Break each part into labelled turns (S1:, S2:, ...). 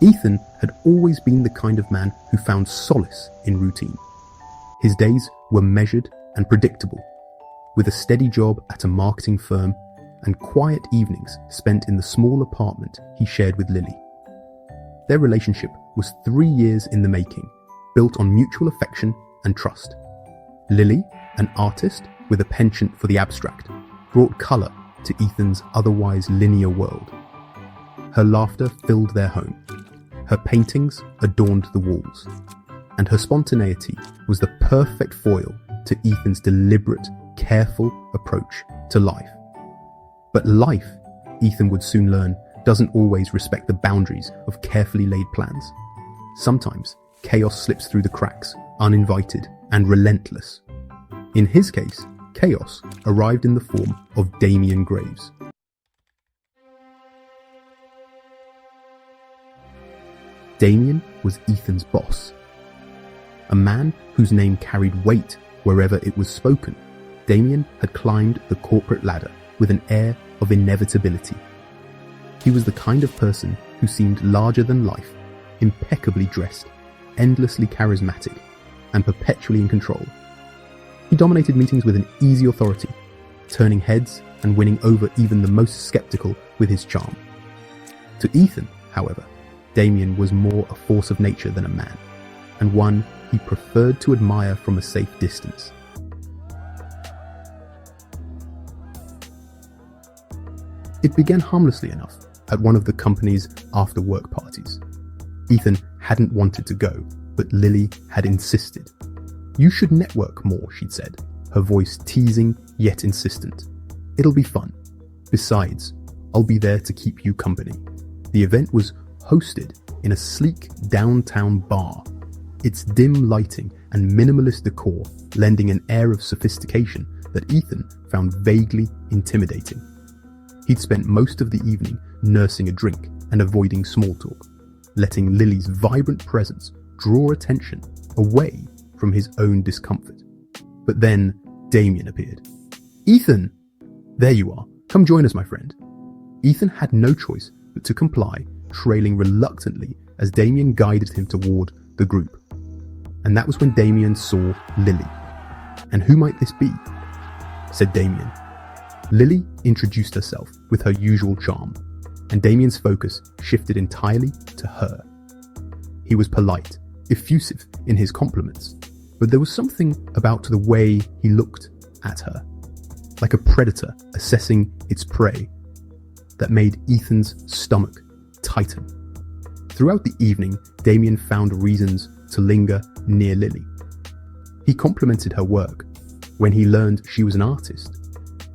S1: Ethan had always been the kind of man who found solace in routine. His days were measured and predictable, with a steady job at a marketing firm and quiet evenings spent in the small apartment he shared with Lily. Their relationship was 3 years in the making, built on mutual affection and trust. Lily, an artist with a penchant for the abstract, brought colour to Ethan's otherwise linear world. Her laughter filled their home. Her paintings adorned the walls, and her spontaneity was the perfect foil to Ethan's deliberate, careful approach to life. But life, Ethan would soon learn, doesn't always respect the boundaries of carefully laid plans. Sometimes chaos slips through the cracks, uninvited and relentless. In his case, chaos arrived in the form of Damien Graves. Damien was Ethan's boss. A man whose name carried weight wherever it was spoken, Damien had climbed the corporate ladder with an air of inevitability. He was the kind of person who seemed larger than life, impeccably dressed, endlessly charismatic, and perpetually in control. He dominated meetings with an easy authority, turning heads and winning over even the most skeptical with his charm. To Ethan, however, Damien was more a force of nature than a man, and one he preferred to admire from a safe distance. It began harmlessly enough at one of the company's after-work parties. Ethan hadn't wanted to go, but Lily had insisted. "You should network more," she'd said, her voice teasing yet insistent. "It'll be fun. Besides, I'll be there to keep you company." The event was hosted in a sleek downtown bar, its dim lighting and minimalist decor lending an air of sophistication that Ethan found vaguely intimidating. He'd spent most of the evening nursing a drink and avoiding small talk, letting Lily's vibrant presence draw attention away from his own discomfort. But then Damien appeared. "Ethan! There you are. Come join us, my friend." Ethan had no choice but to comply, trailing reluctantly as Damien guided him toward the group. And that was when Damien saw Lily. "And who might this be?" said Damien. Lily introduced herself with her usual charm, and Damien's focus shifted entirely to her. He was polite, effusive in his compliments, but there was something about the way he looked at her, like a predator assessing its prey, that made Ethan's stomach tighten. Throughout the evening, Damien found reasons to linger near Lily. He complimented her work when he learned she was an artist,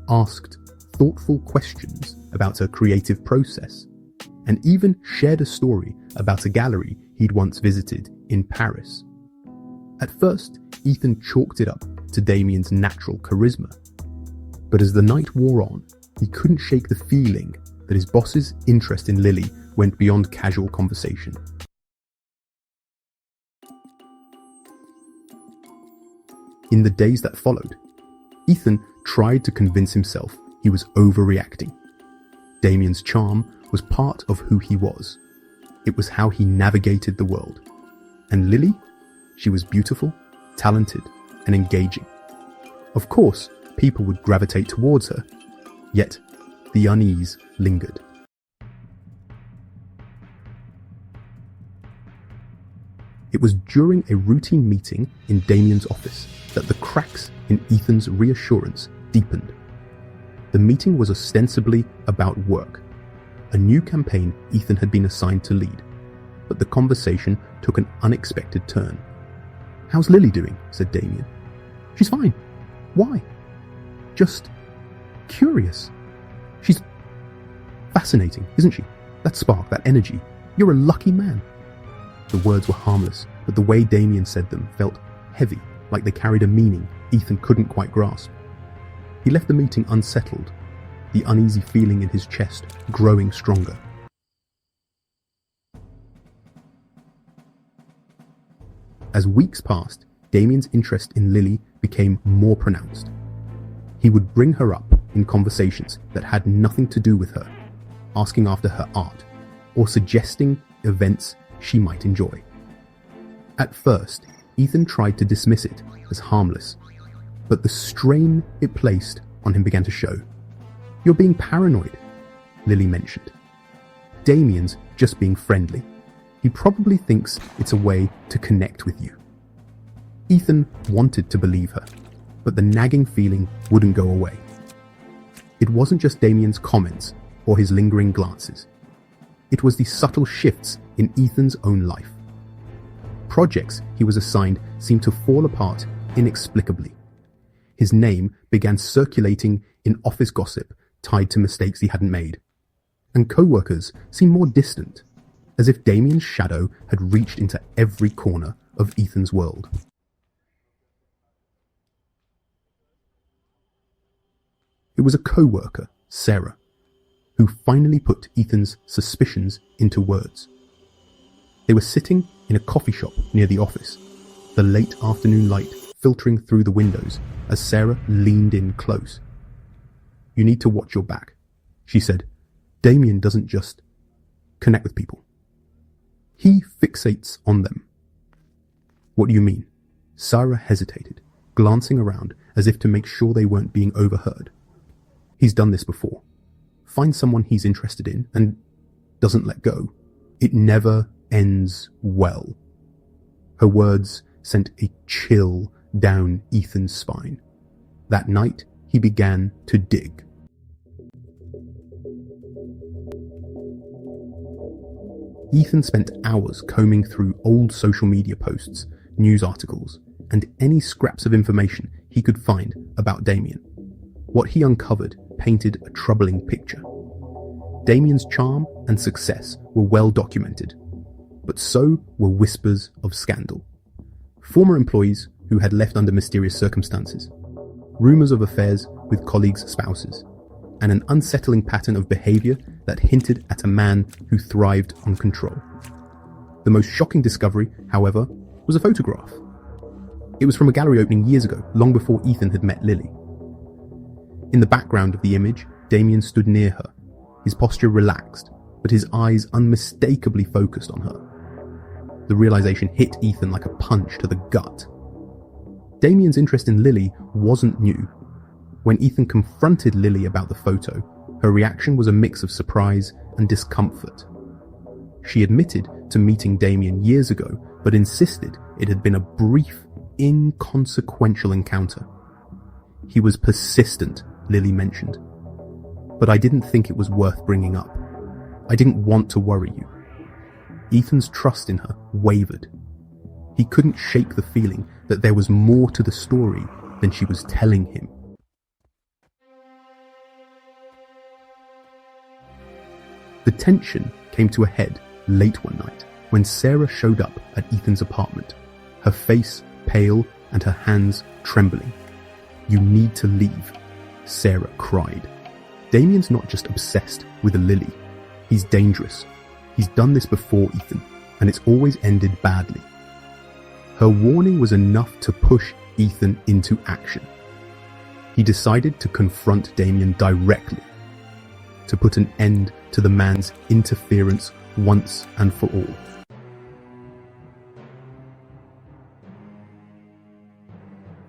S1: asked thoughtful questions about her creative process, and even shared a story about a gallery he'd once visited in Paris. At first, Ethan chalked it up to Damien's natural charisma, but as the night wore on, he couldn't shake the feeling that his boss's interest in Lily went beyond casual conversation. In the days that followed, Ethan tried to convince himself he was overreacting. Damien's charm was part of who he was. It was how he navigated the world. And Lily? She was beautiful, talented, and engaging. Of course, people would gravitate towards her, yet the unease lingered. It was during a routine meeting in Damien's office that the cracks in Ethan's reassurance deepened. The meeting was ostensibly about work, a new campaign Ethan had been assigned to lead, but the conversation took an unexpected turn. "How's Lily doing?" said Damien. "She's fine." "Why?" "Just curious. She's fascinating, isn't she? That spark, that energy. You're a lucky man." The words were harmless, but the way Damien said them felt heavy, like they carried a meaning Ethan couldn't quite grasp. He left the meeting unsettled, the uneasy feeling in his chest growing stronger. As weeks passed, Damien's interest in Lily became more pronounced. He would bring her up in conversations that had nothing to do with her, asking after her art, or suggesting events she might enjoy. At first, Ethan tried to dismiss it as harmless, but the strain it placed on him began to show. "You're being paranoid," Lily mentioned. "Damien's just being friendly. He probably thinks it's a way to connect with you." Ethan wanted to believe her, but the nagging feeling wouldn't go away. It wasn't just Damien's comments or his lingering glances. It was the subtle shifts in Ethan's own life. Projects he was assigned seemed to fall apart inexplicably. His name began circulating in office gossip tied to mistakes he hadn't made. And co-workers seemed more distant, as if Damien's shadow had reached into every corner of Ethan's world. It was a co-worker, Sarah, who finally put Ethan's suspicions into words. They were sitting in a coffee shop near the office, the late afternoon light filtering through the windows as Sarah leaned in close. "You need to watch your back," she said. "Damien doesn't just connect with people. He fixates on them." "What do you mean?" Sarah hesitated, glancing around as if to make sure they weren't being overheard. "He's done this before. Finds someone he's interested in and doesn't let go. It never ends well." Her words sent a chill down Ethan's spine. That night, he began to dig. Ethan spent hours combing through old social media posts, news articles, and any scraps of information he could find about Damien. What he uncovered painted a troubling picture. Damien's charm and success were well documented, but so were whispers of scandal. Former employees who had left under mysterious circumstances, rumors of affairs with colleagues' spouses, and an unsettling pattern of behavior that hinted at a man who thrived on control. The most shocking discovery, however, was a photograph. It was from a gallery opening years ago, long before Ethan had met Lily. In the background of the image, Damien stood near her, his posture relaxed, but his eyes unmistakably focused on her. The realization hit Ethan like a punch to the gut. Damien's interest in Lily wasn't new. When Ethan confronted Lily about the photo, her reaction was a mix of surprise and discomfort. She admitted to meeting Damien years ago, but insisted it had been a brief, inconsequential encounter. "He was persistent," Lily mentioned. "But I didn't think it was worth bringing up. I didn't want to worry you." Ethan's trust in her wavered. He couldn't shake the feeling that there was more to the story than she was telling him. The tension came to a head late one night when Sarah showed up at Ethan's apartment, her face pale and her hands trembling. "You need to leave," Sarah cried. "Damien's not just obsessed with Lily. He's dangerous. He's done this before, Ethan, and it's always ended badly." Her warning was enough to push Ethan into action. He decided to confront Damien directly, to put an end to the man's interference once and for all.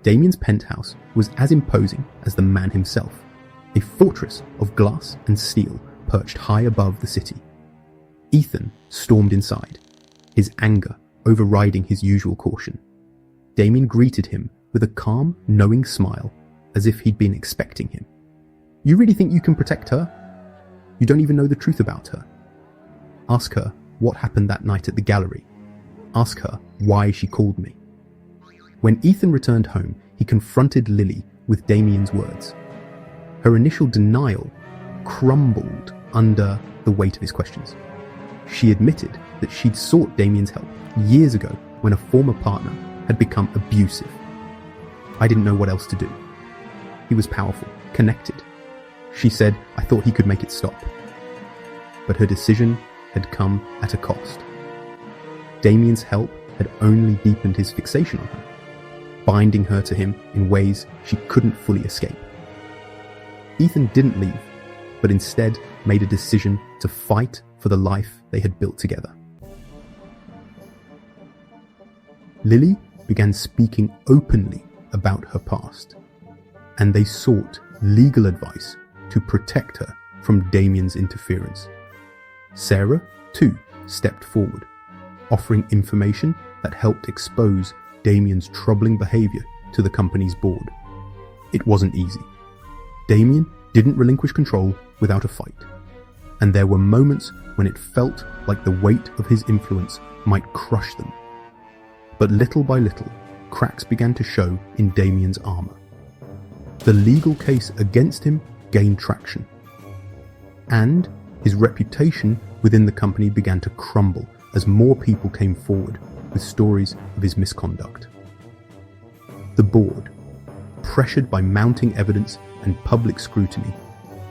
S1: Damien's penthouse was as imposing as the man himself, a fortress of glass and steel perched high above the city. Ethan stormed inside, his anger overriding his usual caution. Damien greeted him with a calm, knowing smile, as if he'd been expecting him. "You really think you can protect her? You don't even know the truth about her. Ask her what happened that night at the gallery. Ask her why she called me." When Ethan returned home, he confronted Lily with Damien's words. Her initial denial crumbled under the weight of his questions. She admitted that she'd sought Damien's help years ago when a former partner had become abusive. "I didn't know what else to do. He was powerful, connected." She said, "I thought he could make it stop." But her decision had come at a cost. Damien's help had only deepened his fixation on her, binding her to him in ways she couldn't fully escape. Ethan didn't leave, but instead made a decision to fight for the life they had built together. Lily began speaking openly about her past, and they sought legal advice to protect her from Damien's interference. Sarah, too, stepped forward, offering information that helped expose Damien's troubling behavior to the company's board. It wasn't easy. Damien didn't relinquish control without a fight, and there were moments when it felt like the weight of his influence might crush them. But little by little, cracks began to show in Damien's armor. The legal case against him gained traction, and his reputation within the company began to crumble as more people came forward with stories of his misconduct. The board, pressured by mounting evidence and public scrutiny,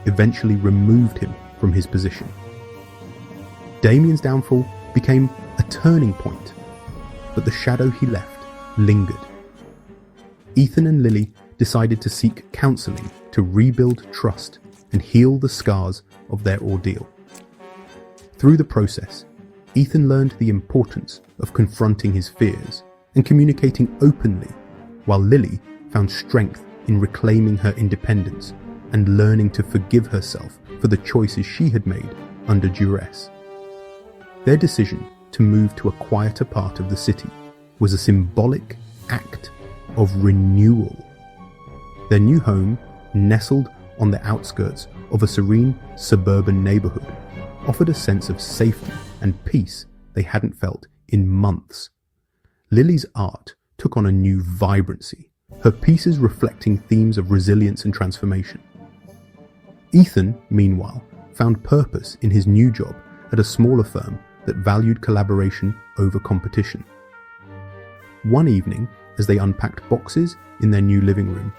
S1: eventually removed him from his position. Damien's downfall became a turning point, but the shadow he left lingered. Ethan and Lily decided to seek counseling to rebuild trust and heal the scars of their ordeal. Through the process, Ethan learned the importance of confronting his fears and communicating openly, while Lily found strength in reclaiming her independence and learning to forgive herself for the choices she had made under duress. Their decision to move to a quieter part of the city was a symbolic act of renewal. Their new home, nestled on the outskirts of a serene suburban neighborhood, offered a sense of safety and peace they hadn't felt in months. Lily's art took on a new vibrancy, her pieces reflecting themes of resilience and transformation. Ethan, meanwhile, found purpose in his new job at a smaller firm that valued collaboration over competition. One evening, as they unpacked boxes in their new living room,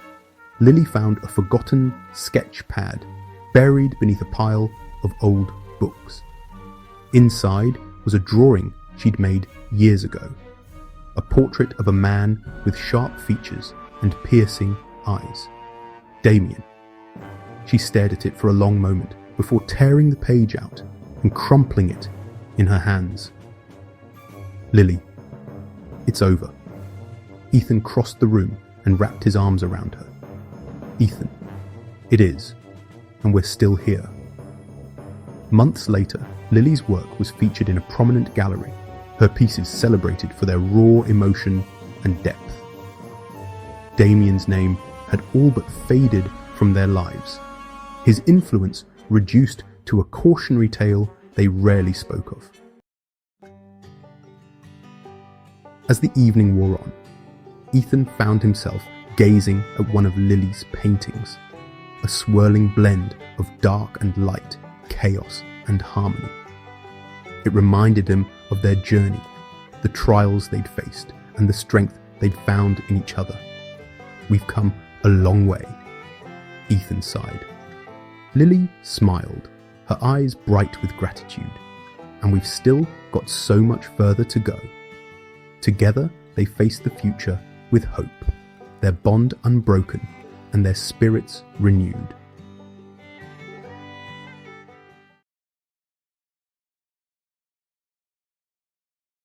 S1: Lily found a forgotten sketch pad buried beneath a pile of old books. Inside was a drawing she'd made years ago, a portrait of a man with sharp features and piercing eyes. Damien. She stared at it for a long moment before tearing the page out and crumpling it in her hands. Lily. It's over. Ethan crossed the room and wrapped his arms around her. Ethan. It is. And we're still here. Months later, Lily's work was featured in a prominent gallery, her pieces celebrated for their raw emotion and depth. Damien's name had all but faded from their lives, his influence reduced to a cautionary tale they rarely spoke of. As the evening wore on, Ethan found himself gazing at one of Lily's paintings, a swirling blend of dark and light, chaos and harmony. It reminded him of their journey, the trials they'd faced, and the strength they'd found in each other. We've come a long way, Ethan sighed. Lily smiled, her eyes bright with gratitude. And we've still got so much further to go. Together, they face the future with hope, their bond unbroken and their spirits renewed.